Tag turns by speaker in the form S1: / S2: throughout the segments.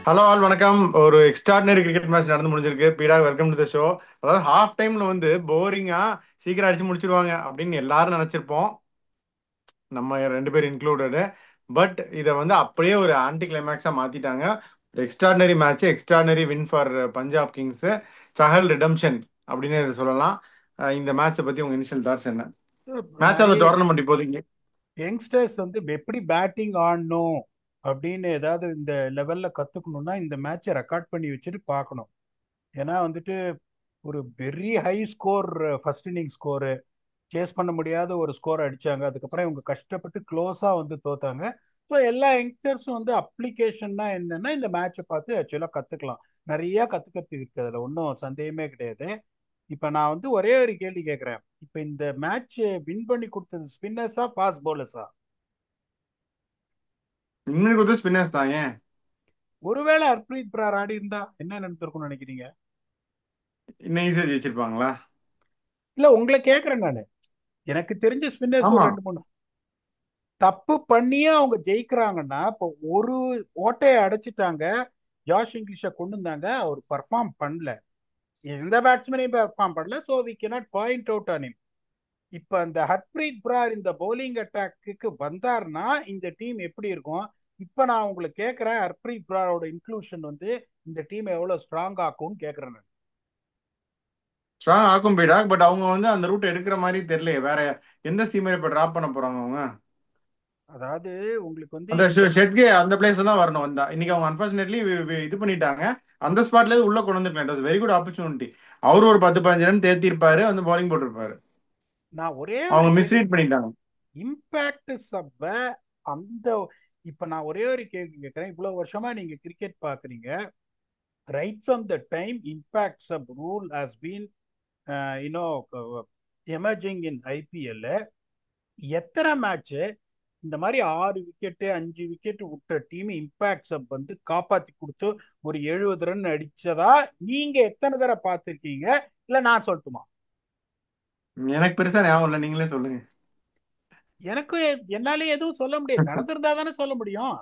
S1: Hello all வணக்கம். ஒரு extraordinary cricket match நடந்து முடிஞ்சிருக்கு. பீடா வெல்கம் டு த ஷோ. அதாவது ஹாஃப் டைம்ல வந்து போரிங்கா சீக்கிரம் அடிச்சு முடிச்சிருவாங்க அப்படின்னு எல்லாரும் நினைச்சிருப்போம், நம்ம ரெண்டு பேர் இன்க்ளூடடு. பட் இதை வந்து அப்படியே ஒரு ஆன்டி கிளைமேக்ஸா மாத்திட்டாங்க. Extraordinary match, extraordinary win for Punjab kings. Chahal redemption அப்படின்னு இதை சொல்லலாம். இந்த மேட்சை பத்தி உங்க இனிஷியல் தாட்ஸ் என்ன? மேட்ச் அந்த
S2: நிறைய
S1: டோர்னமெண்ட் இப்போதைக்கு.
S2: யங்ஸ்டர்ஸ் வந்து எப்படி பேட்டிங் ஆடணும் அப்படின்னு ஏதாவது இந்த லெவல்ல கத்துக்கணும்னா இந்த மேட்சை ரெக்கார்ட் பண்ணி வச்சுட்டு பார்க்கணும். ஏன்னா வந்துட்டு ஒரு பெரிய high score, first inning score chase பண்ண முடியாத ஒரு ஸ்கோர் அடிச்சாங்க. அதுக்கப்புறம் இவங்க கஷ்டப்பட்டு க்ளோஸா வந்து தோத்தாங்க. ஸோ எல்லா யங்ஸ்டர்ஸும் வந்து அப்ளிகேஷன்னா என்னன்னா இந்த மேட்சை பார்த்து ஆக்சுவலா கத்துக்கலாம். நிறைய கத்துக்கிறதுக்கு இருக்கு, அதுல ஒன்றும் சந்தேகமே கிடையாது. இப்ப நான் வந்து ஒரே ஒரு கேள்வி கேட்கிறேன். இப்ப இந்த மேட்ச் வின் பண்ணி கொடுத்தது ஸ்பின்னர்ஸா ஃபாஸ்ட் பவுலர்ஸா?
S1: இன்னும் கொடுத்து ஸ்பின்னர்ஸ் தான். ஏன்
S2: ஒருவேளை ஹர்ப்ரீத் பிரார் ஆடி இருந்தா என்ன நடந்திருக்கும்னு நினைக்கிறீங்க?
S1: இன்னும் ஈஸியா ஜெயிச்சிருப்பாங்களா?
S2: இல்ல, உங்களை கேக்குறேன் நானு. எனக்கு தெரிஞ்ச ஸ்பின்னர்ஸ் ஒரு
S1: ஆமா.
S2: ரெண்டு மூணு தப்பு பண்ணியே அவங்க ஜெயிக்கிறாங்கன்னா, இப்போ ஒரு ஓட்டையை அடைச்சிட்டாங்க. ஜாஷ் இங்கிலீஷை கொண்டு வந்தாங்க, அவர் பர்ஃபார்ம் பண்ணல. எந்த பேட்ஸ்மேனையும் பர்ஃபார்ம் பண்ணல. So we cannot point out on him. இப்ப அந்த ஹர்ப்ரீத் பிரார் இந்த பவுலிங் அட்டாக்கு வந்தார்னா இந்த டீம் எப்படி இருக்கும்? இப்ப நான் உங்களுக்கு கேட்கிறேன், ஹர்ப்ரீத் பிராரோட இன்க்ளூஷன் வந்து இந்த டீம் எவ்வளவு ஸ்ட்ராங் ஆக்கும்னு கேட்கிறேன் நான்.
S1: ஸ்ட்ராங் ஆக்கும் பீடா. பட் அவங்க வந்து அந்த ரூட் எடுக்கிற மாதிரி தெரியலையே. வேற எந்த சீமையை இப்போ டிராப் பண்ண போறாங்க அவங்க?
S2: அதாவது உங்களுக்கு வந்து
S1: அந்த
S2: இந்த
S1: ஷெட்கே அந்த பிளேஸ்ல தான் வரணும். வந்தா இன்னைக்கு அவங்க அன்பார்ச்சுனேட்லி இது பண்ணிட்டாங்க. அந்த ஸ்பாட்ல உள்ள கொண்டு வந்துருக்கலாம். It was very good opportunity. அவரு ஒரு 10 15 ரன் தேத்திருப்பாரு, வந்து bowling போட்டிருப்பாரு.
S2: நான் ஒரே ஒரு
S1: அவங்க
S2: கேள்வி
S1: மிஸ்ரீட் பண்ணிட்டாங்க.
S2: இம்பாக்ட் சப்ப அந்த இப்ப நான் ஒரே ஒரு கேள்வி கேட்கிறேன். இவ்வளவு வருஷமா நீங்க கிரிக்கெட் பாக்குறீங்க. Right from the time impact sub rule has been you know emerging in IPL, எத்தனை மேட்ச் இந்த மாதிரி 6 விக்கெட்டு 5 விக்கெட் விட்ட டீம் இம்பாக்ட் சப் வந்து காப்பாத்தி கொடுத்து ஒரு 70 ரன் அடிச்சதா நீங்க எத்தனை தடவை பார்த்திருக்கீங்க? இல்ல நான் சொல்லட்டுமா?
S1: எனக்கு பெருசா ஞாபகம் இல்லை, நீங்களே சொல்லுங்க.
S2: எனக்கு என்னாலே எதுவும் சொல்ல முடியாது, நடந்திருந்தா தானே சொல்ல முடியும்.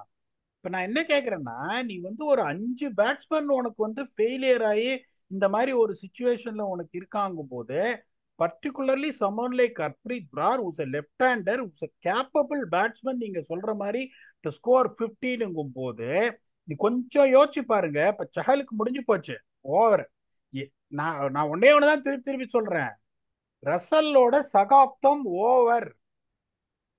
S2: இப்ப நான் என்ன கேக்குறேன்னா, நீ வந்து ஒரு 5 பேட்ஸ்மேன் உனக்கு வந்து ஃபெயிலியர் ஆகி இந்த மாதிரி ஒரு சுச்சுவேஷன்ல உனக்கு இருக்காங்கும் போது, particularly someone like Harpreet Brar is left hander is capable batsman நீங்க சொல்ற மாதிரி டு ஸ்கோர் 15ங்கும் போது நீ கொஞ்சம் யோசிச்சு பாருங்க. இப்ப சஹலுக்கு முடிஞ்சு போச்சு, ஓவர். நான் நான் ஒன்னே ஒண்ணுதான் திருப்பி திருப்பி சொல்றேன். ரசல்லோட சகாப்தம் ஓவர்.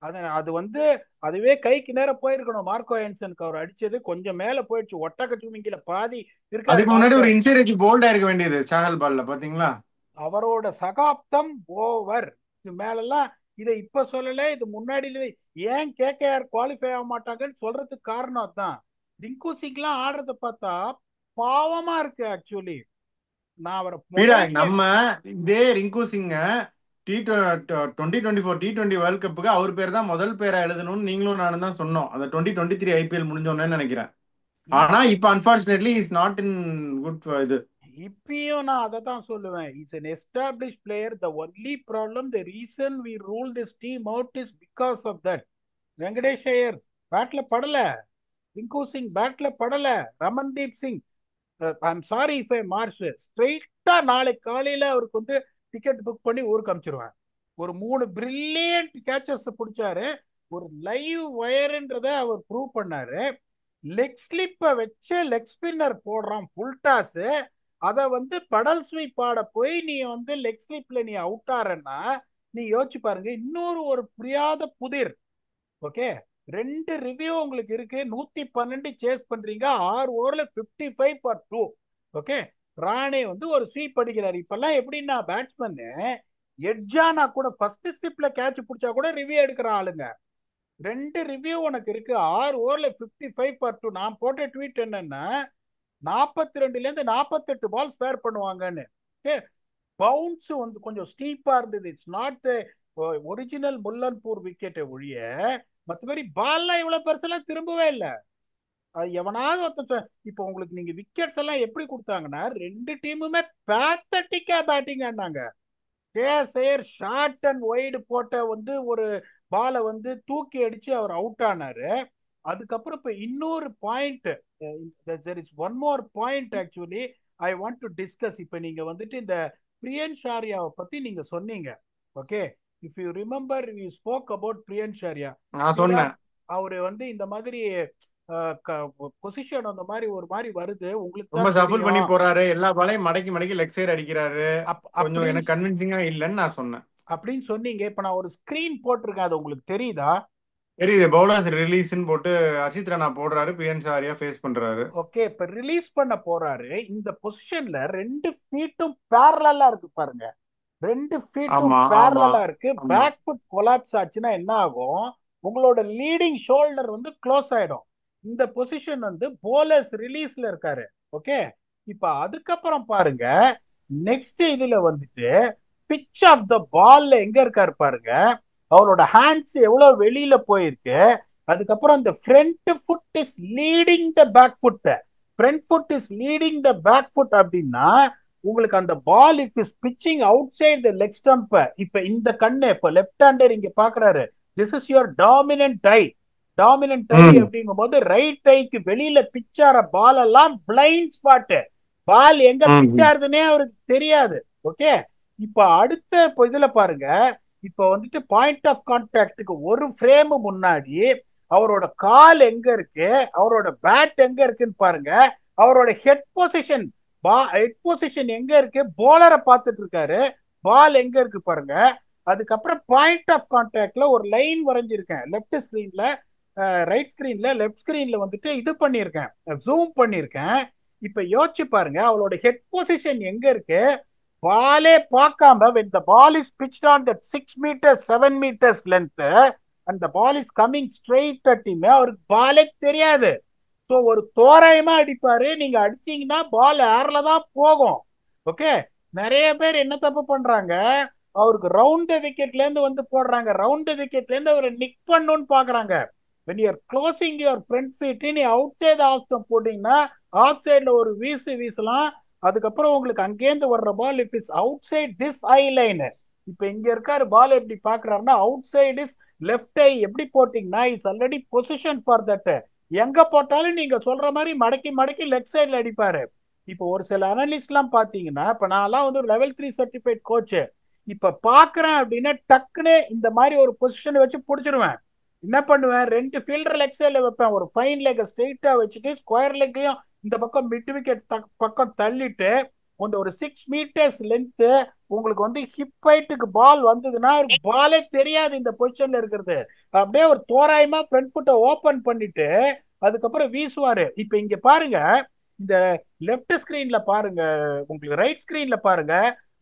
S2: அது அது வந்து அதுவே கைக்கு நேரம் போயிருக்கணும். மார்க்கோ ஏன்சனுக்கு அவர் அடிச்சது கொஞ்சம் மேல போயிடுச்சு. ஒட்டக சுமிங்கில பாதி இருக்காரு
S1: அதுக்கு முன்னாடி
S2: மார்க்கோ.
S1: ஒரு இன்ச்சர் வச்சு போல்டா இருக்க வேண்டியது சாகல் பால்ல, பாத்தீங்களா?
S2: அவரோட சகாப்தம் ஓவர். இது மேலெல்லாம் இதை இப்ப சொல்லல, இது முன்னாடியில. ஏன் கேகேஆர் குவாலிஃபை ஆக மாட்டாங்கன்னு சொல்றதுக்கு காரணம் அதான். ரிங்கு சிங்லாம் ஆடுறத பார்த்தா பாவமா இருக்கு ஆக்சுவலி. நான் அவரை
S1: பீடா,
S2: முதல்ல
S1: நம்ம இதே ரிங்கு சிங்க டி 2024 T20 வேர்ல்ட் கப்புக்கு அவர் பேர் தான் முதல் பேரா எழுதணும்னு நீங்களும் நானும் தான் சொன்னோம், அந்த 2023 ஐபிஎல் முடிஞ்சோன்னு நினைக்கிறேன். ஆனா
S2: இப்ப
S1: இப்ப unfortunately is not in good இது.
S2: இப்பயும் நான் அதை தான் சொல்லுவேன். Is an established player. The only problem, the reason we rule this team out is because of that. Venkatesh Iyer பேட்ல படல, ரிங்கு சிங் பேட்ல படல, Ramandeep Singh I'm sorry if I marsh ஸ்ட்ரெயிட்டா நாளை காலையில அவருக்கு வந்து டிக்கெட் புக் பண்ணி ஊருக்கு அனுப்பிச்சிருவேன். ஒரு 3 பிரில்லியன்ட் கேச்சஸ் பிடிச்சாரு. ஒரு லைவ் வயர்ன்றத அவர் ப்ரூவ் பண்ணாரு. லெக் ஸ்லிப்பை வச்சு லெக் ஸ்பின்னர் போடுறான் ஃபுல் டாஸ். அதை வந்து படல் ஸ்வீப் ஆட போய் நீ வந்து லெக் ஸ்லிப்ல நீ அவுட் ஆறன்னா நீ யோசிச்சு பாருங்க. இன்னொரு ஒரு புரியாத புதிர். ஓகே, 2 ரிவ்யூ உங்களுக்கு இருக்கு. 112 சேஸ் பண்றீங்க. 6 ஓவர்ல 55 ஃபார் 2. ஓகே, ராணே வந்து ஒரு ஸ்வீப் அடிக்கிறாரு. இப்பெல்லாம் எப்படின்னா பேட்ஸ்மேன் எட்ஜானா கூட ஃபர்ஸ்ட் ஸ்லிப்ல கேட்ச் பிடிச்சா கூட ரிவ்யூ எடுக்கிற ஆளுங்க. 2 ரிவ்யூ உனக்கு இருக்கு. 6 ஓவர்ல 55 ஃபார் 2. நான் போட்ட ட்வீட் என்னன்னா 42ல இருந்து 48 பால் ஸ்பேர் பண்ணுவாங்கன்னு. பவுன்ஸ் வந்து கொஞ்சம் ஸ்டீப்பா இருந்தது. It's not the original Mullanpur விக்கெட்டை ஒழிய மற்றபடி பால்லாம் இவ்வளவு பெருசெல்லாம் திரும்பவே இல்லை. அது எவனாவது ஒருத்தன் இப்போ உங்களுக்கு நீங்க விக்கெட்ஸ் எல்லாம் எப்படி கொடுத்தாங்கன்னா 2 டீமுமே பேத்தட்டிக்கா பேட்டிங் ஆடினாங்க. சேர் ஷார்ட் அண்ட் வைடு போட்ட வந்து ஒரு பாலை வந்து தூக்கி அடிச்சு அவர் அவுட் ஆனாரு. அதுக்கப்புறம் இப்ப இன்னொரு point, there is one more point actually I want to discuss. இப்ப நீங்க வந்துட்டு இந்த பிரியன் ஷாரியாவை பத்தி நீங்க சொன்னீங்க. Okay, if you remember we spoke about Priyansh Arya.
S1: நான்
S2: பீடா,
S1: சொன்னேன்.
S2: அவரு வந்து இந்த மாதிரி பொசிஷன் அந்த மாதிரி ஒரு மாதிரி வருது, உங்களுக்கு
S1: ரொம்ப
S2: தான்
S1: சஃபுல் பண்ணி
S2: தெரியும்
S1: போறாரு, எல்லா பாலையும் மடக்கி மடக்கி லெக் சைடு அடிக்கிறாரு, கொஞ்சம்
S2: அப்படின்னு
S1: எனக்கு கன்வின்சிங்கா இல்லைன்னு நான் சொன்னேன்.
S2: அப்படின்னு சொன்னீங்க. இப்ப நான் ஒரு ஸ்கிரீன் போட்டிருக்கேன், அது உங்களுக்கு தெரியுதா?
S1: தெரியுது, பவுலர்ஸ் ரிலீஸ்ன்னு போட்டு ஹர்ஷித் ராணா போடுறாரு, பிரியன் ஷாரியா ஃபேஸ் பண்றாரு.
S2: ஓகே, இப்ப ரிலீஸ் பண்ண போறாரு. இந்த பொசிஷன்ல 2 ஃபீட்டும் பேரலா இருக்கு பாருங்க, 2 ஃபீட்டும்
S1: ஆமா ஆமா
S2: பேரலா இருக்கு.
S1: ஆமா.
S2: பேக் ஃபுட் கொலாப்ஸ் ஆச்சுன்னா என்ன ஆகும்? உங்களோட லீடிங் ஷோல்டர் வந்து க்ளோஸ் ஆயிடும். இந்த பொசிஷன் வந்து போலர்ஸ் ரிலீஸ்ல இருக்காரு. ஓகே, இப்ப அதுக்கப்புறம் பாருங்க, நெக்ஸ்ட் இதுல வந்துட்டு பிச் ஆஃப் த பால்ல எங்க இருக்காரு பாருங்க, அவரோட ஹேண்ட்ஸ் எவ்வளவு வெளியில போயிருக்கு. அதுக்கப்புறம் அந்த front foot is leading the back foot, front foot is leading the back foot அப்படின்னா உங்களுக்கு அந்த ball it is pitching outside the leg stump. இப்ப இந்த கண்ணு இப்ப லெஃப்ட் ஹேண்டர் இங்க பாக்குறாரு, this is your dominant eye. Dominant eye
S1: hmm
S2: அப்படிங்கும் போது ரைட் ஐக்கு வெளியில பிச் ஆற பால் எல்லாம் பிளைண்ட் ஸ்பாட், பால் எங்க பிச்
S1: ம்
S2: ஆறுதுன்னே அவருக்கு தெரியாது. ஓகே, இப்ப அடுத்த இதுல பாருங்க, இப்ப வந்துட்டு பாயிண்ட் ஆஃப் கான்டாக்டுக்கு ஒரு ஃப்ரேம் முன்னாடி அவரோட கால் எங்க இருக்கு, அவரோட பேட் எங்க இருக்குன்னு பாருங்க. அவரோட ஹெட் பொசிஷன், ஹெட் பொசிஷன் எங்க இருக்கு, போலரை பார்த்துட்டு இருக்காரு, பால் எங்க இருக்கு பாருங்க. அதுக்கப்புறம் பாயிண்ட் ஆஃப் கான்டாக்ட்ல ஒரு லைன் வரைஞ்சிருக்கேன் லெஃப்ட் ஸ்கிரீன்ல, ரைட் ஸ்கிரீன்ல, லெஃப்ட் ஸ்கிரீன்ல வந்துட்டு இது பண்ணியிருக்கேன், ஜூம் பண்ணியிருக்கேன். இப்ப யோசிச்சு பாருங்க, அவளோட ஹெட் பொசிஷன் எங்க இருக்கு, பாலே பார்க்காம when the ball is pitched on that 6 meters 7 meters length and the ball is coming straight at him, அவருக்கு பாலே தெரியாது. ஸோ ஒரு தோராயமா அடிப்பாரு, நீங்க அடிச்சீங்கன்னா பால் ஏர்ல தான் போகும். ஓகே, நிறைய பேர் என்ன தப்பு பண்றாங்க, அவருக்கு ரவுண்ட் த விக்கெட்ல இருந்து வந்து போடுறாங்க, ரவுண்ட் த விக்கெட்ல இருந்து அவரை நிக் பண்ணணும்னு பாக்குறாங்க. when you are closing your front feet நீ அவுட் சைடு ஆஃப் போட்டீங்கன்னா ஆஃப் சைட்ல ஒரு வீசலாம். அதுக்கப்புறம் உங்களுக்கு அங்கேருந்து வர்ற ball it is outside this eye line. இப்ப இங்க இருக்காரு, பால் எப்படி பாக்குறாருன்னா outside is left eye. எப்படி போட்டீங்கன்னா is already position for that. எங்க போட்டாலும் நீங்க சொல்ற மாதிரி மடக்கி மடக்கி லெஃப்ட் சைட்ல அடிப்பாரு. இப்போ ஒரு சில அனலிஸ்ட் எல்லாம் பாத்தீங்கன்னா, இப்ப நான் எல்லாம் வந்து ஒரு லெவல் 3 சர்டிஃபைட் கோச், இப்ப பாக்குறேன் அப்படின்னா டக்குன்னு இந்த மாதிரி ஒரு பொசிஷன் வச்சு புடிச்சிருவேன். என்ன பண்ணுவேன், 2 ஃபீல்டர் லெக் சைட்ல வைப்பேன், ஒரு ஃபைன் லெக் ஸ்ட்ரெயிட்டா வச்சுட்டு ஸ்கொயர் லெக்கையும் இந்த பக்கம் மிட் விக்கெட் பக்கம் தள்ளிட்டு அந்த ஒரு 6 meters லென்த் உங்களுக்கு வந்து ஹிப் ஹைட்டுக்கு பால் வந்ததுன்னா பாலே தெரியாது இந்த பொசிஷன்ல இருக்கிறது. அப்படியே ஒரு தோராயமா ஃப்ரண்ட் ஃபுட்டை ஓபன் பண்ணிட்டு அதுக்கப்புறம் வீசுவாரு. இப்ப இங்க பாருங்க, இந்த லெஃப்ட் ஸ்கிரீன்ல பாருங்க, உங்களுக்கு ரைட் ஸ்கிரீன்ல பாருங்க,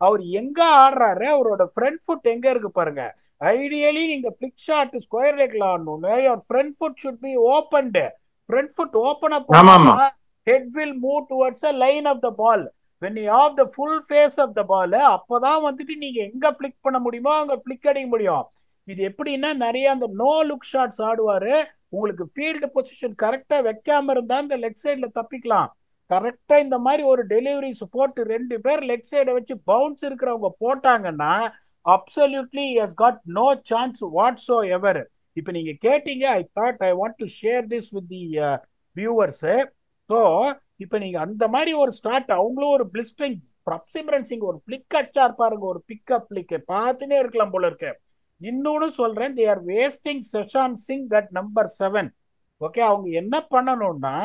S2: அவர் எங்க ஆடுறாரு, அவரோட ஃப்ரண்ட் ஃபுட் எங்க இருக்கு பாருங்க. ஐடியலி நீங்க பிளிக் ஷாட் ஸ்கொயர் லெக்ல ஆடணும்னு your front foot should be opened. Front foot open up
S1: ஆமா ஆமா.
S2: ஆனாதான் head will move towards a line of the ball. when you have the full face of the ball, அப்பதான் வந்துட்டு நீங்க எங்க பிளிக் பண்ண முடியுமோ அங்க பிளிக் அடிக்க முடியும். இது எப்படின்னா நிறைய அந்த நோ லுக் ஷாட்ஸ் ஆடுவாரு, உங்களுக்கு ஃபீல்டு பொசிஷன் கரெக்டா வைக்காம இருந்தா இந்த லெக் சைட்ல தப்பிக்கலாம். கரெக்டா இந்த மாதிரி ஒரு டெலிவரிஸ் போட்டு 2 பேர் லெக் சைடை வச்சு பவுன்ஸ் இருக்கிறவங்க போட்டாங்கன்னா absolutely has got no chance whatsoever. இப்ப நீங்க கேட்டீங்க, I thought I want to share this with the viewers. So இப்ப நீங்க அந்த மாதிரி ஒரு ஸ்டார்ட், அவங்களும் ஒரு பிளிஸ்டரிங் பிரப்சிமரன் சிங் ஒரு பிளிக் அடிச்சார் பாருங்க, ஒரு பிக்கப் பிளிக் பார்த்துட்டே இருக்கலாம் போல இருக்கு. இன்னொன்னு சொல்றேன், they are wasting Shashank Singh that number 7. Okay, அவங்க என்ன பண்ணணும்னா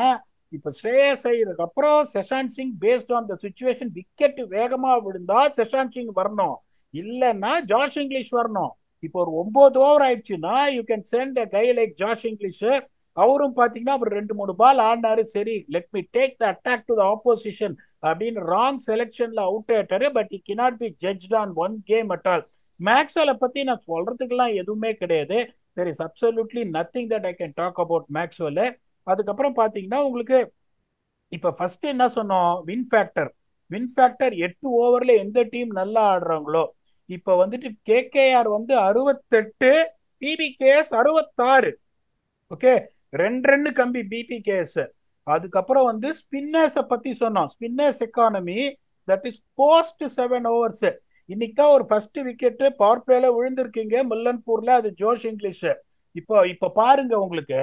S2: இப்ப ஸ்ரேயஸ் ஐயருக்கு அப்புறம் Shashank Singh based on the situation wicket வேகமா விழுந்தா செஷான் சிங் வரணும், இல்லைன்னா ஜாஷ் இங்கிலீஷ் வரணும். இப்போ ஒரு 9 ஓவர் ஆயிடுச்சுன்னா you can send a guy like Josh Inglis. அவரும் பாத்தீங்கன்னா அவர் 2-3 பால் ஆடினாரு, சரி let me take the attack to the opposition அப்படின்னு ராங் செலக்ஷன்ல அவுட் ஆயிட்டாரு. But he cannot be judged on one game at all. மேக்ஸ்வெலை பத்தி நான் சொல்றதுக்கெல்லாம் எதுவுமே கிடையாது, there is absolutely nothing that I can talk about Maxwell. அதுக்கப்புறம் பாத்தீங்கன்னா உங்களுக்கு இப்ப ஃபர்ஸ்ட் என்ன சொன்னோம், வின் ஃபேக்டர். வின் ஃபேக்டர் 8 ஓவர்ல எந்த டீம் நல்லா ஆடுறாங்களோ, இப்ப வந்துட்டு கேகேஆர் வந்து 68, பிபிகேஎஸ் 66. ஓகே, 2 ரன் கம்பி பிபிகேஎஸ். அதுக்கப்புறம் வந்து ஸ்பின்னர்ஸை பத்தி சொன்னோம், spinners economy that is post 7 overs. இன்னைக்கு தான் ஒரு ஃபர்ஸ்ட் விக்கெட் பவர் பிளேல விழுந்திருக்கீங்க முல்லன்பூர்ல, அது ஜோஷ் இங்கிலீஷ். இப்போ இப்ப பாருங்க உங்களுக்கு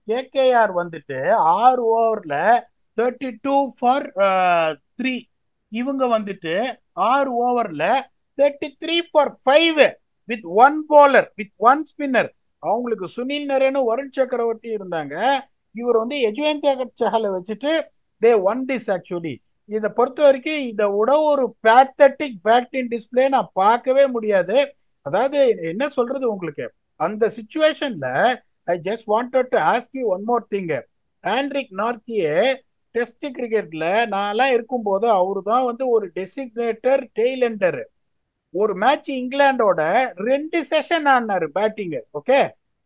S2: கேகேஆர் வந்துட்டு 6 ஓவர்ல 32 ஃபார் 3. இவங்க வந்துட்டு 6 ஓவர்ல 33 for 5 with one bowler with one spinner. அவங்களுக்கு சுனில் நரேனும் வருண் சக்கரவர்த்தி இருந்தாங்க. இவர் வந்து யஜுவேந்திர சஹலை வச்சுட்டு தே ஒன் திஸ் ஆக்சுவலி. இதை பொறுத்த வரைக்கும் இதை விட ஒரு பேத்தட்டிக் பேட்டிங் டிஸ்பிளே நான் பார்க்கவே முடியாது. அதாவது என்ன சொல்றது உங்களுக்கு, அந்த சுச்சுவேஷன்ல I just wanted to ask you one more thing. Anrich Nortje test கிரிக்கெட்ல நான்லாம் இருக்கும்போது அவரு தான் வந்து ஒரு டெசிக்னேட்டர் டெய்லெண்டர். ஒரு மேட்ச் இங்கிலாண்டோட 2 செஷன் ஆனாரு பேட்டிங். ஓகே,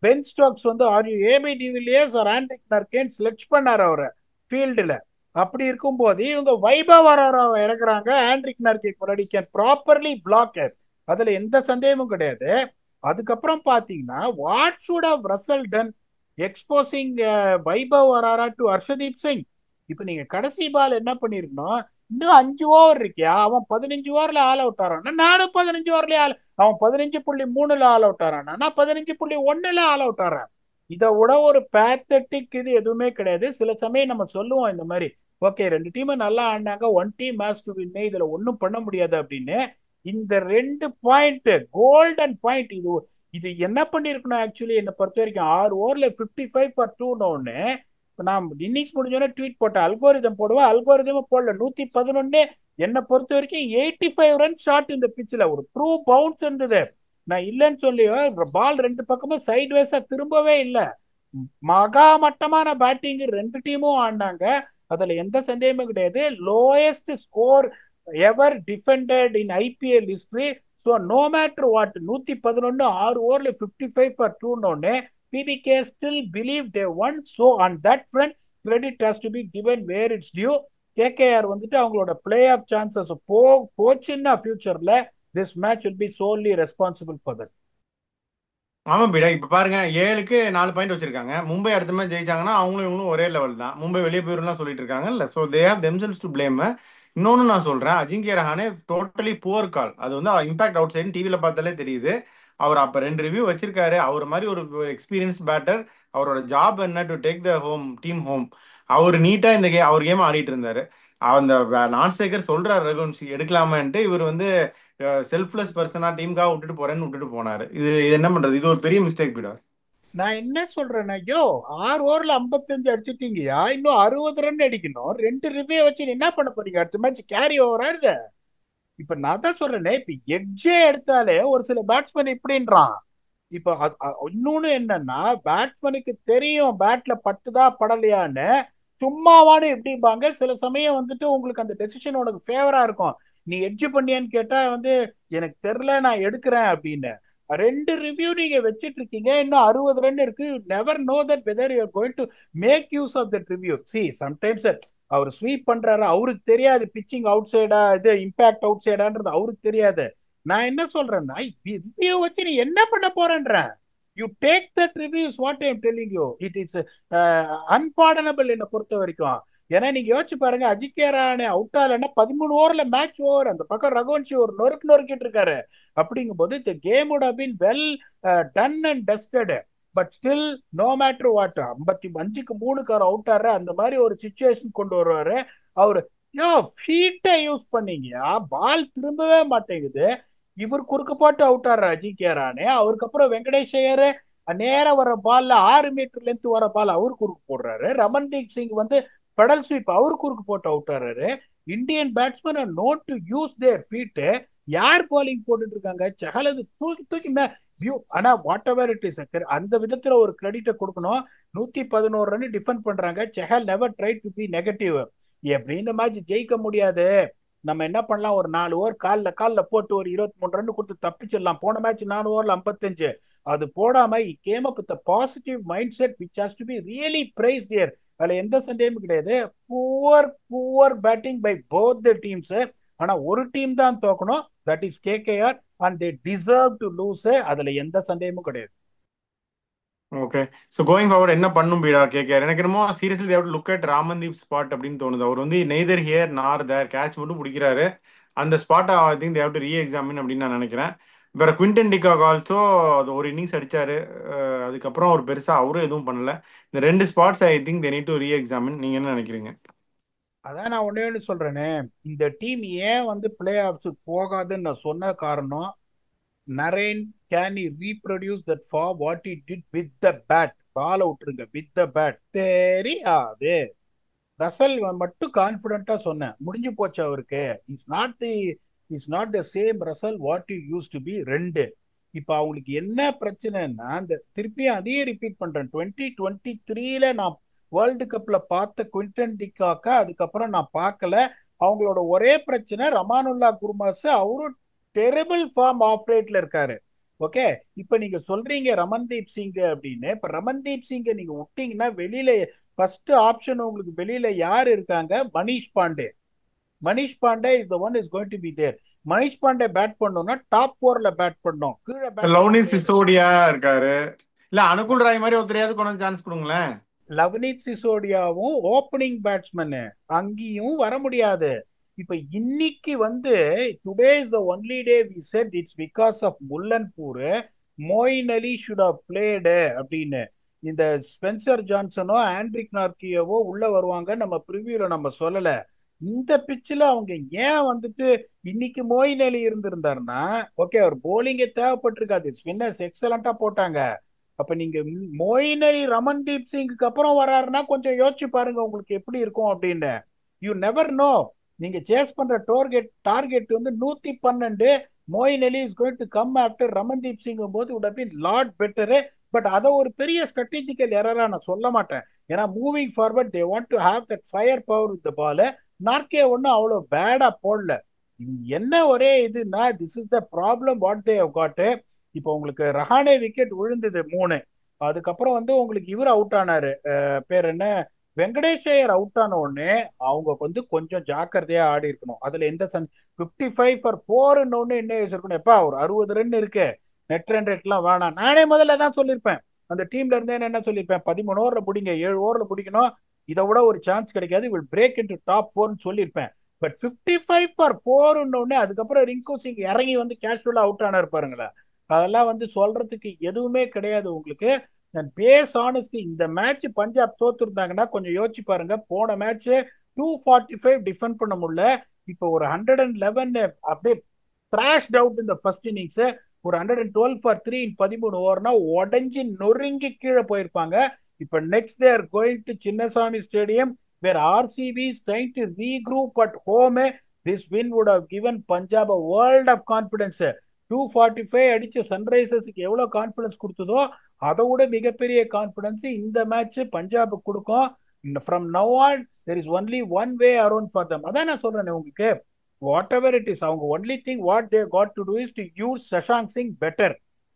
S2: பென் ஸ்டோக்ஸ் வந்து are you AB de Villiers or Anrich Nortje sledge பண்ணாரு அவரை ஃபீல்டுல. அப்படி இருக்கும்போது இவங்க வைபவ் வராராவை இறக்குறாங்க. ஆண்ட்ரிக் நர்கேன் முன்னாடி கேன் ப்ராப்பர்லி பிளாக். அதுல எந்த சந்தேகமும் கிடையாது. அதுக்கப்புறம் பாத்தீங்கன்னா what should have Russell done exposing Vaibhav Arora to Harshdeep Singh. இப்ப நீங்க கடைசி பால் என்ன பண்ணிருக்கணும், இன்னும் 5 ஓவர் இருக்கியா, அவன் 15 ஓவர்ல ஆல் அவுட் ஆறான், நானும் 15 ஓவர்லயே அவன் 15.3ல ஆல் அவுட் ஆறான், நான் 15.1ல ஆல் அவுட் ஆறேன். இதை விட ஒரு பேத்தட்டிக் இது எதுவுமே கிடையாது. சில சமயம் நம்ம சொல்லுவோம் இந்த மாதிரி, ஓகே 2 டீமும் நல்லா ஆடினாங்க, one team match to win, இதுல ஒன்றும் பண்ண முடியாது அப்படின்னு. இந்த 2 பாயிண்ட் கோல்டன் பாயிண்ட். இது இது என்ன பண்ணிருக்கணும் ஆக்சுவலி என்ன பொறுத்த வரைக்கும், 6 ஓவர்ல 55 ஃபார் 2 ஒண்ணு. நான் இன்னிங்ஸ் முடிஞ்சோடனே ட்வீட் போட்டேன், அல்கோரிதம் போடுவேன், அல்கோரிதம் போடல 111. என்னை பொறுத்த வரைக்கும் 85 ரன் ஷாட் இந்த பிச்சில் ஒரு ட்ரூ பவுன்ஸ் இருந்தது. நான் இல்லைன்னு சொல்லி பால் 2 பக்கமும் சைட் வேஸா திரும்பவே இல்லை. மகா மட்டமான பேட்டிங் 2 டீமும் ஆடினாங்க. அதுல எந்த சந்தேகமும் கிடையாது. Lowest score ever defended in IPL history. So no matter what 111 6 ஓவர்ல 55 for 2 PBKS still believe they won. So on that front credit has to be given where it's due. KKR வந்துட்டு அவங்களோட play off chances போச்சுன்னா ஃபியூச்சர்ல this match will be solely responsible for that.
S1: ஆமா பீடா, இப்ப பாருங்க 7க்கு 4 point வச்சிருக்காங்க. மும்பை அடுத்த மேட்ச் ஜெயிச்சாங்கன்னா அவங்களும் இவங்களும் ஒரே லெவல் தான். மும்பை வெளியே போயிரும்லாம் சொல்லிட்டு இருக்காங்க இல்ல. So they have themselves to blame. இன்னொன்னு நான் சொல்றேன், அஜிங்கிய ரஹானே டோட்டலி புவர் கால். அது வந்து இம்பாக்ட் அவுட் சைடு டிவியில பார்த்தாலே தெரியுது. அவர் அப்ப 2 ரிவ்யூ வச்சிருக்காரு. அவர் மாதிரி ஒரு எக்ஸ்பீரியன்ஸ் பேட்டர், அவரோட ஜாப் என்ன to take the home team home. அவர் நீட்டா இந்த அவர் கேம் ஆடிட்டு இருந்தாரு. அந்த நான் ஸ்ட்ரைக்கர் சொல்றாரு ரகுவன்சி எடுக்கலாமான்ட்டு, இவர் வந்து செல்ஃப்லெஸ் பர்சனா டீமுக்காக விட்டுட்டு போறேன்னு விட்டுட்டு போனாரு. இது என்ன பண்றது, இது ஒரு பெரிய மிஸ்டேக் பீடா.
S2: நான் என்ன சொல்றேன்னா, ஐயோ 6 ஓவர்ல 55 அடிச்சிட்டீங்கயா, இன்னும் 60 ரன் அடிக்கணும். 2 ரிவ்யூ வச்சு நீ என்ன பண்ண போறீங்க, அடுத்த மேட்ச் கேரி ஓவரா இருக்க. இப்ப நான் தான் சொல்றேனே, இப்ப எட்ஜே எடுத்தாலே ஒரு சில பேட்ஸ்மேன் இப்படின்றான். இப்ப இன்னொன்னு என்னன்னா, பேட்ஸ்மேனுக்கு தெரியும் பேட்ல பட்டுதா படலையான்னு. சும்மாவானு எப்படிம்பாங்க, சில சமயம் வந்துட்டு உங்களுக்கு அந்த டெசிஷன் உனக்கு ஃபேவரா இருக்கும். நீ எட்ஜ் பண்ணியான்னு கேட்டா வந்து எனக்கு தெரியல நான் எடுக்கிறேன் அப்படின்னு. 2 ரிவ்யூ நீங்க வச்சிட்டு இருக்கீங்க, இன்னும் 60 ரன் இருக்கு. Never know that whether you are going to make use of that review. See sometimes அவர் ஸ்வீப் பண்றாரு, அவருக்கு தெரியாது பிச்சிங் அவுட் சைடா இது இம்பாக்ட் அவுட் சைடான்றது அவருக்கு தெரியாது. நான் என்ன சொல்றேன்னா, ரிவ்யூ வச்சு நீ என்ன பண்ண போறேன்றேன். You take that review is what I am telling you. It is unpardonable என்னை பொறுத்த வரைக்கும். ஏன்னா நீங்க யோசிச்சு பாருங்க, அஜிகேரானே அவுட் ஆகலன்னா 13 ஓவர்ல மேட்ச் ஓவர். அந்த பக்கம் ரகுவன்ஷி ஒரு நொறுக்கிட்டு இருக்காரு. அப்படிங்கும்போது இந்த game would have been well done and dusted. But still no matter what 55-3 out ஆடுற அந்த மாதிரி ஒரு சுச்சுவேஷன் கொண்டு வருவாரு அவரு. யோ ஃபீட்டை யூஸ் பண்ணீங்க, பால் திரும்பவே மாட்டேங்குது. இவர் குறுக்கு போட்டு அவுட் ஆடுற அஜிங்கேரானே. அவருக்கு அப்புறம் வெங்கடேஷ் ஐயர் நேரம் வர பால்ல 6 மீட்டர் லென்த் வர பால் அவரு குறுக்கு போடுறாரு. ரமன்தீப் சிங் வந்து பெடல் ஸ்வீப் அவரு குறுக்கு போட்டு அவுட் ஆடுறாரு. Indian batsman not to use their feet. யார் பாலிங் போட்டுட்டு இருக்காங்க, சகலது தூக்கி தூக்கி வியூ. ஆனா வாட் எவர் இட் இஸ், அந்த விதத்துல ஒரு கிரெடிட்டை கொடுக்கணும். 111 ரன் டிஃபெண்ட் பண்றாங்க. Chahal never try to be negative. எப்படி இந்த மேட்ச் ஜெயிக்க முடியாது, நம்ம என்ன பண்ணலாம், ஒரு 4 ஓவர் கால்ல கால்ல போட்டு ஒரு 23 ரன் கொடுத்து தப்பிச்சிடலாம். போன மேட்ச் 4 ஓவர்ல 55 அது போடாம came up with positive mind set which has to be really praised here. அதுல எந்த சந்தேகமும் கிடையாது. Poor poor batting by both the teams. ஆனா ஒரு டீம் தான் தோக்கணும், that is KKR, and they deserve to lose. அதுல எந்த சந்தேகமும் கிடையாது.
S1: ஓகே. ஸோ கோயிங் ஃபார்வர்ட் என்ன பண்ணும் பீடா கேட்க எனக்கு என்னமோ seriously they look at Ramandeep spot அப்படின்னு தோணுது. அவர் வந்து நெய்தர் ஹியர் நார் தேர், கேட்ச் மட்டும் பிடிக்கிறாரு. அந்த ஸ்பாட்டை I think they've to reexamine அப்படின்னு நான் நினைக்கிறேன். வேற குவிண்டன் டிகாக் ஆல்சோ அது ஒரு இன்னிங்ஸ் அடிச்சாரு. அதுக்கப்புறம் ஒரு பெருசா அவரும் எதுவும் பண்ணல. இந்த ரெண்டு spots I think they need to re examine. நீங்க என்ன நினைக்கிறீங்க?
S2: அதான் நான் ஒண்ணே ஒன்று சொல்றேனே, இந்த டீம் ஏன் வந்து பிளே ஆஃப்ஸ் போகாதுன்னு நான் சொன்ன காரணம், Narine can he reproduce that for what he did with the bat. பால விட்டுருங்க, வித் த பேட் தெரியாது. ரசல் மட்டும் கான்பிடண்டா சொன்னேன், முடிஞ்சு போச்சு அவருக்கு. Is not the same Russell what you used to be. ரெண்டு, இப்ப அவங்களுக்கு என்ன பிரச்சனைன்னா, அந்த திருப்பியும் அதையே ரிப்பீட் பண்றேன், 2023 நான் வேர்ல்டு கப்ல பார்த்த குவிண்டன் டிகாக்கா அதுக்கப்புறம் நான் பார்க்கல. அவங்களோட ஒரே பிரச்சனை ரமானுல்லா குர்மாஸ், அவரும் டெரிபிள் ஃபார்ம் ஆஃப் ரேட்ல இருக்காரு. ஓகே, இப்ப நீங்க சொல்றீங்க ரமன்தீப் சிங் அப்படின்னு. இப்ப ரமன்தீப் சிங்கை நீங்க விட்டீங்கன்னா வெளியில ஃபர்ஸ்ட் ஆப்ஷன் உங்களுக்கு வெளியில யார் இருக்காங்க? Manish Pandey. Manish Pandey is the one is going to be there. Manish Pandey bat பண்ணோம்னா டாப் போர்ல பேட் பண்ணோம், கீழே பேட் பண்ண
S1: லவ்னி
S2: முடியாது.
S1: சிசோடியா இருக்காரு. இல்ல அனுகுல் ராய் மாதிரி ஒருத்தரையாவது கொண்டு வந்து சான்ஸ் கொடுங்களேன்.
S2: லவ்னீத் சிசோடியாவும் ஓப்பனிங் பேட்ஸ்மேனு, அங்கேயும் வர முடியாது. இப்ப இன்னைக்கு வந்து today is the only day we set its because of Mullanpur. Moeen Ali should have played அப்படின்னு. இந்த ஸ்பென்சர் ஜான்சனோ ஆண்ட்ரிக் நார்கியோவோ உள்ள வருவாங்க, நம்ம ப்ரிவியூல நம்ம சொல்லல. இந்த பிச்சில் அவங்க ஏன் வந்துட்டு இன்னைக்கு மோயின் அலி இருந்திருந்தாருன்னா, ஓகே அவர் போலிங்கே தேவைப்பட்டிருக்காது, ஸ்பின்னர்ஸ் எக்ஸலண்டா போட்டாங்க. அப்ப நீங்க மொயின் அலி ரமன்தீப் சிங்குக்கு அப்புறம் வராருன்னா கொஞ்சம் யோசிச்சு பாருங்க உங்களுக்கு எப்படி இருக்கும் அப்படின்னு. You never know. நீங்க சேஸ் பண்ற டார்கெட் வந்து 112. Moeen Ali is going to come after Ramandeep Singh போது would have been lot better. But அதை ஒரு பெரிய ஸ்ட்ராட்டஜிக்கல் எரரா நான் சொல்ல மாட்டேன். ஏன்னா moving forward they want to have that fire power with ball. Nortje ஒன்னும் அவ்வளவு பேடா போடல. என்ன ஒரே இதுன்னா, this is the problem what they have got. இப்போ உங்களுக்கு ரஹானே விக்கெட் விழுந்தது 3. அதுக்கப்புறம் வந்து உங்களுக்கு இவர் அவுட் ஆனாரு, பேர் என்ன, வெங்கடேஷ் ஐயர் அவுட் ஆன உடனே அவங்க வந்து கொஞ்சம் ஜாக்கிரதையா ஆடி இருக்கணும். அதுல எந்த 55 for 4 என்ன யோசிச்சிருக்கணும், எப்பா ஒரு 60 ரன் இருக்கு, நெட் ரன் ரேட் எல்லாம் வேணாம். நானே முதல்ல தான் சொல்லியிருப்பேன், அந்த டீம்ல இருந்தே என்ன சொல்லியிருப்பேன், 13 ஓவர்ல பிடிங்க, 7 ஓவர்ல பிடிக்கணும், இதை விட ஒரு சான்ஸ் கிடைக்காது, வில் பிரேக் இன்டு டாப் 4 சொல்லியிருப்பேன். பட் 55 for 4 உடனே அதுக்கப்புறம் ரிங்கு சிங் இறங்கி வந்து கேஷுவலா அவுட் ஆனா இருப்பாருங்களேன். அதெல்லாம் வந்து சொல்றதுக்கு எதுவுமே கிடையாது உங்களுக்கு. நான் பேஸ் ஆனஸ்டி, இந்த மேட்ச் பஞ்சாப் தோத்துருந்தாங்கன்னா கொஞ்சம் யோசிச்சு பாருங்க. போன மேட்ச் 245 டிஃபெண்ட் பண்ண முடியல. இப்போ ஒரு 111 அப்படியே த்ராஷ்ட் அவுட் இந்த ஃபர்ஸ்ட் இன்னிங்ஸ். ஒரு 112 for 3 13 ஓவர்னா உடஞ்சி நொறுங்கி கீழே போயிருப்பாங்க. இப்ப next they're going to Chinnaswamy stadium where RCB is trying to regroup at home. This win would have given Punjab a world of confidence. 245 அடிச்ச சன்ரைசர்ஸுக்கு எவ்வளவு கான்பிடன்ஸ் கொடுத்ததோ அதை விட மிகப்பெரிய கான்பிடன்ஸ் இந்த மேட்ச் பஞ்சாப் கொடுக்கும். From now on there is only one way around for them. அதான் நான் சொல்றேன் உங்களுக்கு, வாட் எவர் இட் இஸ், அவங்க only thing what they got to do is to use Shashank Singh better.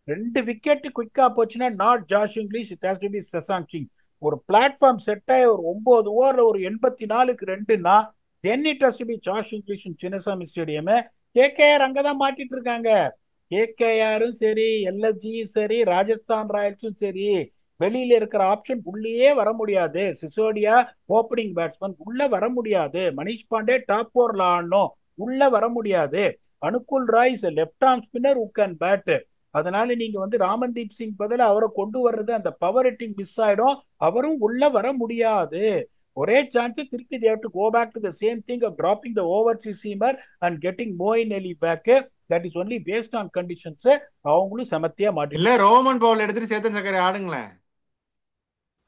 S2: 2 wicket குயிக்கா போச்சுன்னா not Josh Inglis, it has to be Shashank Singh. ஒரு platform set ஆகி ஒரு 9 ஓவர்ல ஒரு 84க்கு 2னா then it has to be Josh Inglis Chinnaswamy stadium. KKR அங்கதான் மாட்டிட்டு இருக்காங்க. கேகேஆரும் சரி, எல்எஸ்ஜியும் சரி, ராஜஸ்தான் ராயல்ஸும் சரி, வெளியில இருக்கிற ஆப்ஷன் உள்ளே வர முடியாது. சிசோடியா ஓப்பனிங் பேட்ஸ்மேன் உள்ள வர முடியாது. மணிஷ் பாண்டே டாப் 4ல ஆடணும், உள்ள வர முடியாது. Anukul Royce left arm spinner who can bat. அதனால நீங்க வந்து ராமன்தீப் சிங் பதிலா அவரை கொண்டு வர்றது அந்த பவர் ஹிட்டிங் மிஸ் ஆயிடும், அவரும் உள்ள வர முடியாது. ஒரே சான்ஸ் திருப்பி they have to go back to the same thing of dropping the overseas seamer and getting Moeen Ali back. That is only based on conditions. அவங்களும் செமத்தியா
S1: இல்ல
S2: மாட்டிட்டு
S1: ரோமன் பவுல் எடுத்துட்டு சேத்தன் சக்கரை ஆடுங்களேன்.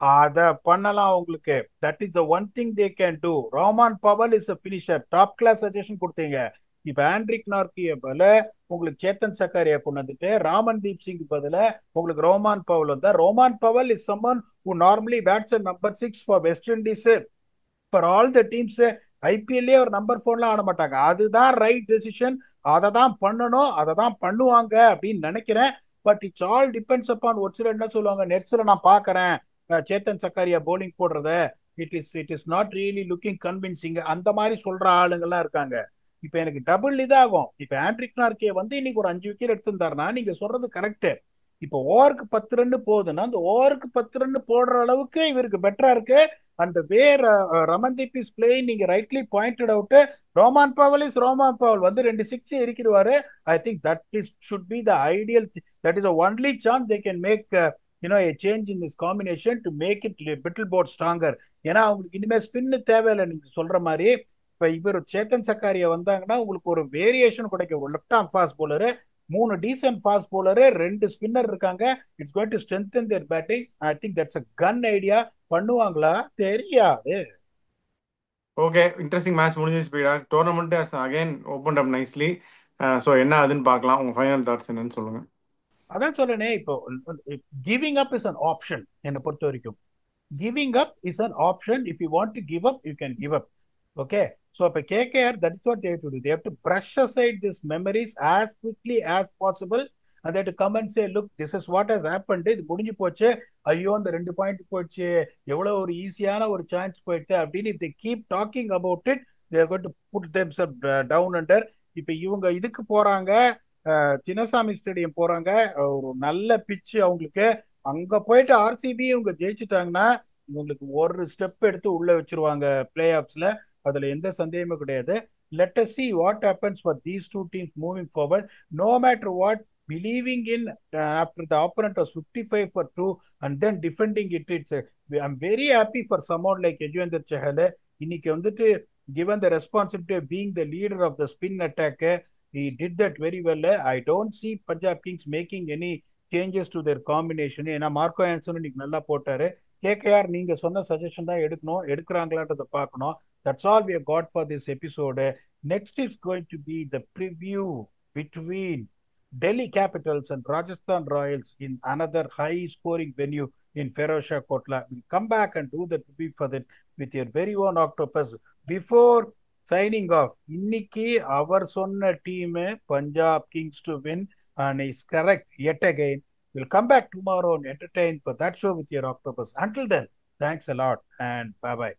S2: அத பண்ணலாம் உங்களுக்கு. That is the one thing they can do. Rovman Powell is a finisher, top class suggestion கொடுத்தீங்க. இப்ப ஆண்ட்ரிக் நார்கிய பதில உங்களுக்கு சேத்தன் சக்காரியா கொண்டு வந்துட்டு ராமன்தீப் சிங் பதில உங்களுக்கு ரோமான் பவல் வந்தா, Rovman Powell is someone who normally bats at number 6 for West Indies. For all the teams. ஐபிஎல்லே ஒரு நம்பர் 4லாம் ஆட மாட்டாங்க. அதுதான் ரைட் டெசிஷன், அதை தான் பண்ணணும், அதை தான் பண்ணுவாங்க அப்படின்னு நினைக்கிறேன். But it's all depends upon. ஒரு சிலர் என்ன சொல்லுவாங்க, நெட்ஸ்ல நான் பாக்குறேன் சேத்தன் சக்காரியா போலிங் போடுறத, it is not really looking convincing, அந்த மாதிரி சொல்ற ஆளுங்கெல்லாம் இருக்காங்க. இப்ப எனக்கு டபுள் இதாகும். இப்ப ஆண்ட்ரிக் நார்கே வந்து இன்னைக்கு ஒரு 5 விக்கெட் எடுத்திருந்தாருன்னா நீங்க சொல்றது கரெக்ட். இப்போ ஓவருக்கு 10 ரன் போகுதுன்னா அந்த ஓவருக்கு 10 ரன் போடுற அளவுக்கு இவருக்கு பெட்டரா இருக்கு. And the way Ramandeep is playing, நீங்க rightly pointed out, Roman Powell is Roman Powell வந்து ரெண்டு சிக்ஸ் இருக்கிறாரு. I think that is should be the ideal. That is the only chance they can make a change in this combination to make it a little bit stronger. ஏன்னா அவங்களுக்கு இனிமே spin தேவையில்லை நீங்க சொல்ற மாதிரி. இப்ப இவர் சேத்தன் சக்காரியா வந்தாங்கன்னா உங்களுக்கு ஒரு வேரியேஷன் கிடைக்கும். ஒரு லெஃப்ட் ஆர்ம் ஃபாஸ்ட் போலரு, மூணு டீசன்ட் ஃபாஸ்ட் போலரு, ரெண்டு ஸ்பின்னர் இருக்காங்க. It's going to strengthen their batting. I think that's a good idea. பண்ணுவாங்களா தெரியாது.
S1: ஓகே, இன்ட்ரெஸ்டிங் மேட்ச் முடிஞ்சிச்சு பீடா. Tournament again open up nicely. So என்ன ஆகுதுன்னு பார்க்கலாம். உங்க ஃபைனல் தாட்ஸ் என்னன்னு சொல்லுங்க.
S2: அதான் சொல்றேனே, இப்போ giving up is an option. என்னை பொறுத்த வரைக்கும் giving up is an option. If you want to give up, you can give up. Okay. So for KKR, that is what they have to do. They have to brush aside these memories as quickly as possible. And they have to come and say, look, this is what has happened. இது முடிஞ்சு போச்சு. ஐயோ அந்த 2 point போச்சு, எவ்வளவு ஒரு ஈஸியான ஒரு சான்ஸ் போயிட்டு அப்படின்னு if they keep talking about it, they are going to put themselves down under. இப்ப இவங்க இதுக்கு போறாங்க, சின்னசாமி ஸ்டேடியம் போறாங்க, ஒரு நல்ல பிச்சு அவங்களுக்கு. அங்க போயிட்டு ஆர்சிபி இவங்க ஜெயிச்சுட்டாங்கன்னா இவங்களுக்கு ஒரு ஸ்டெப் எடுத்து உள்ள வச்சிருவாங்க பிளே ஆஃப்ஸ்ல. அதுல எந்த சந்தேகமும் கிடையாது. Let us see what happens for these two teams moving forward. No matter what, believing in after the opponent was 55 for 2 and then defending it, I'm very happy for someone like Yajwendra Chahal. இன்னைக்கு வந்துட்டு given the responsibility of being the leader of the spin attack, he did that very well. I don't see Punjab Kings making any changes to their combination. ஏன்னா Marco ஆன்சனும் இன்னைக்கு நல்லா போட்டாரு. KKR நீங்க சொன்ன suggestion தான் எடுக்கணும், எடுக்கிறாங்களான்றத பார்க்கணும். That's all we have got for this episode. Next is going to be the preview between Delhi Capitals and Rajasthan Royals in another high scoring venue in Ferozshah Kotla. We'll come back and do the review for that with your very own Octopus. Before signing off, இன்னைக்கு அவர் சொன்ன team Punjab Kings to win and is correct yet again. We'll come back tomorrow and entertain for that show with your Octopus. Until then, thanks a lot and bye bye.